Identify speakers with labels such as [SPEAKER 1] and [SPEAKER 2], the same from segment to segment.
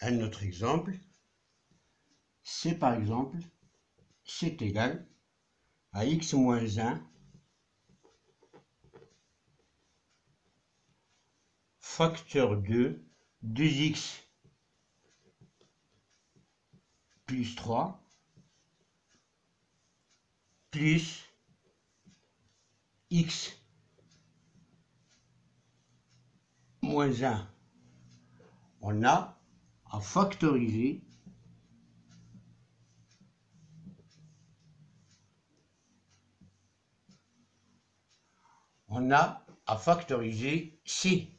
[SPEAKER 1] Un autre exemple, c'est par exemple, c'est égal à x moins 1 facteur 2, 2x plus 3 plus x moins 1. On a à factoriser C.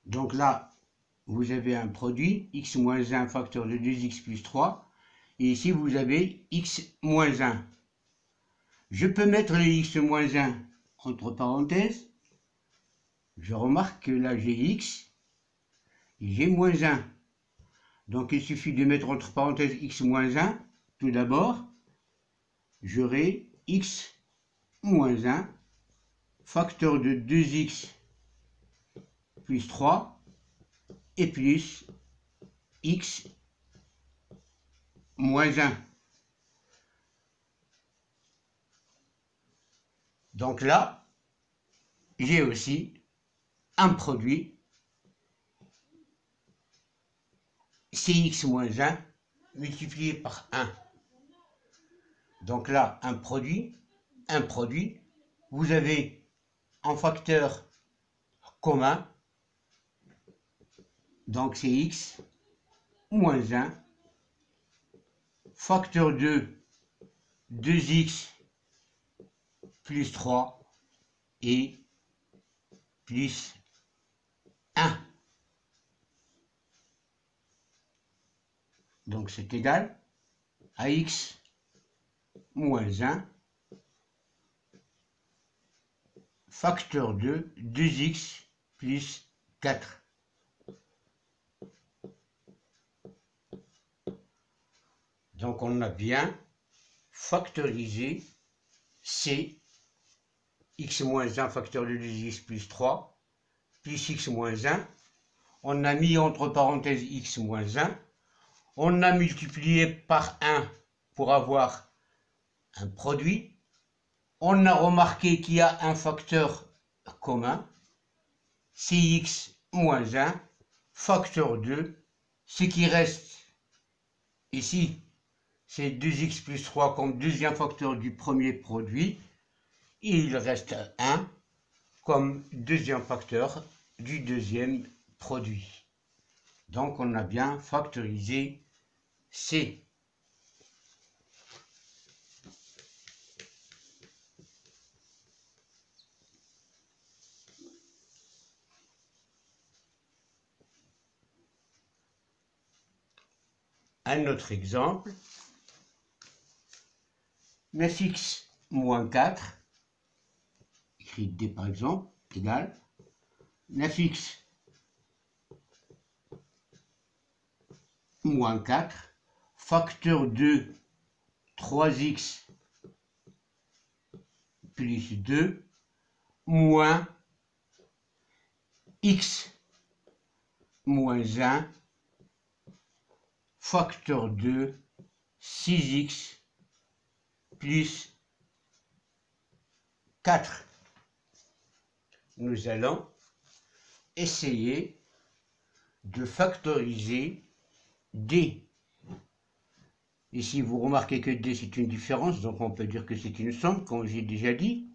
[SPEAKER 1] Donc là, vous avez un produit, x moins 1 facteur de 2x plus 3, et ici vous avez x moins 1. Je peux mettre le x moins 1 entre parenthèses. Je remarque que là j'ai x et j'ai moins 1. Donc il suffit de mettre entre parenthèses x moins 1. Tout d'abord, j'aurai x moins 1 facteur de 2x plus 3 et plus x moins 1. Donc là, j'ai aussi un produit Cx moins 1 multiplié par 1. Donc là, un produit, vous avez un facteur commun, donc c'est x moins 1, facteur 2, 2x plus 3 et plus 1. Donc c'est égal à x moins 1 facteur 2, 2x plus 4. Donc on a bien factorisé C, x moins 1 facteur de 2x plus 3, plus x moins 1. On a mis entre parenthèses x moins 1. On a multiplié par 1 pour avoir un produit. On a remarqué qu'il y a un facteur commun, Cx moins 1, facteur 2. Ce qui reste ici, c'est 2x plus 3 comme deuxième facteur du premier produit. Et il reste 1 comme deuxième facteur du deuxième produit. Donc on a bien factorisé C. Un autre exemple, 9x moins 4, écrit D par exemple, égale 9x moins 4, facteur de 3x plus 2, moins x moins 1, facteur de 6x plus 4. Nous allons essayer de factoriser D. Ici, vous remarquez que D, c'est une différence, donc on peut dire que c'est une somme, comme j'ai déjà dit.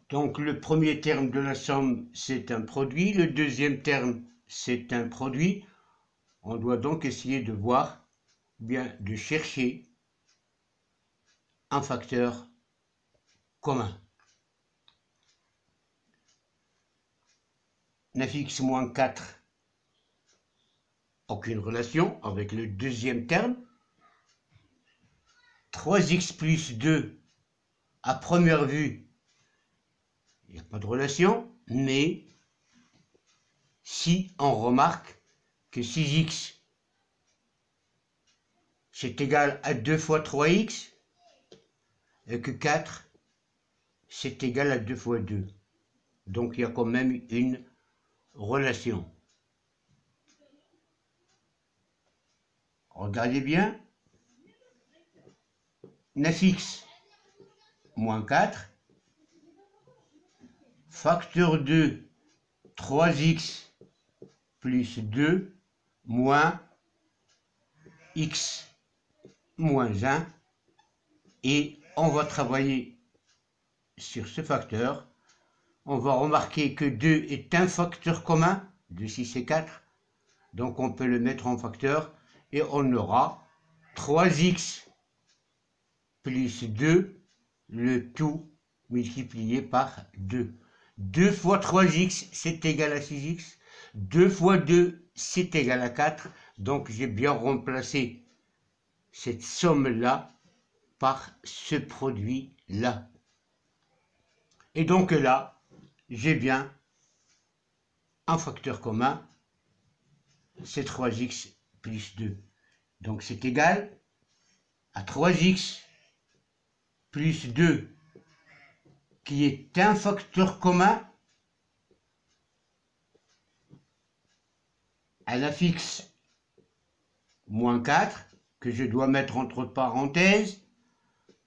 [SPEAKER 1] Donc, le premier terme de la somme, c'est un produit. Le deuxième terme, c'est un produit. On doit donc essayer de voir, bien, de chercher un facteur commun. 9x moins 4, aucune relation avec le deuxième terme. 3x plus 2, à première vue, il n'y a pas de relation, mais si on remarque que 6x, c'est égal à 2 fois 3x, et que 4, c'est égal à 2 fois 2. Donc il y a quand même une relation. Regardez bien. 9x moins 4, facteur 2, 3x plus 2 moins x moins 1, et on va travailler sur ce facteur. On va remarquer que 2 est un facteur commun de 6 et 4, donc on peut le mettre en facteur et on aura 3x plus 2, le tout multiplié par 2. 2 fois 3x, c'est égal à 6x. 2 fois 2, c'est égal à 4. Donc, j'ai bien remplacé cette somme-là par ce produit-là. Et donc là, j'ai bien un facteur commun, c'est 3x plus 2. Donc, c'est égal à 3x plus 2, qui est un facteur commun à la fixe moins 4, que je dois mettre entre parenthèses,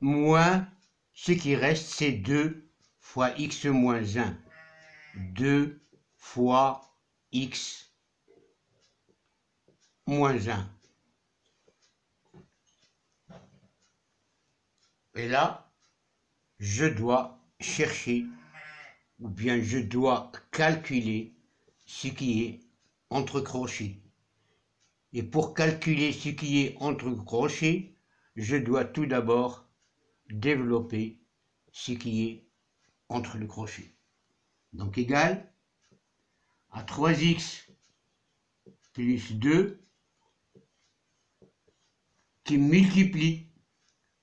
[SPEAKER 1] moins ce qui reste, c'est 2 fois x moins 1. 2 fois x moins 1. Et là, je dois chercher, ou bien je dois calculer ce qui est entre crochets. Et pour calculer ce qui est entre crochets, je dois tout d'abord développer ce qui est entre le crochet. Donc égal à 3x plus 2 qui multiplie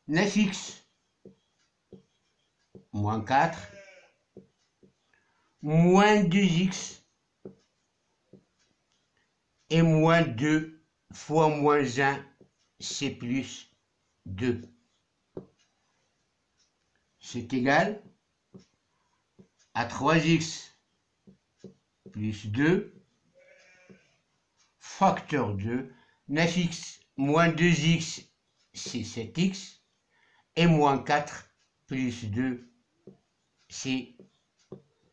[SPEAKER 1] 9x moins 4 moins 2x et moins 2 fois moins 1, c'est plus 2. C'est égal à 3x plus 2 facteur 2, 9x moins 2x, c'est 7x, et moins 4 plus 2, c'est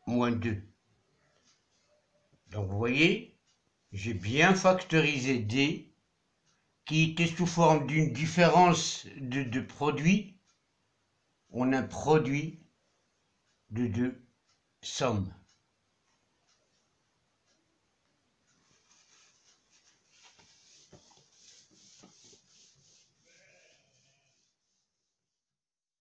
[SPEAKER 1] moins 2. Donc vous voyez, j'ai bien factorisé D, qui était sous forme d'une différence de produits. On a un produit de deux sommes.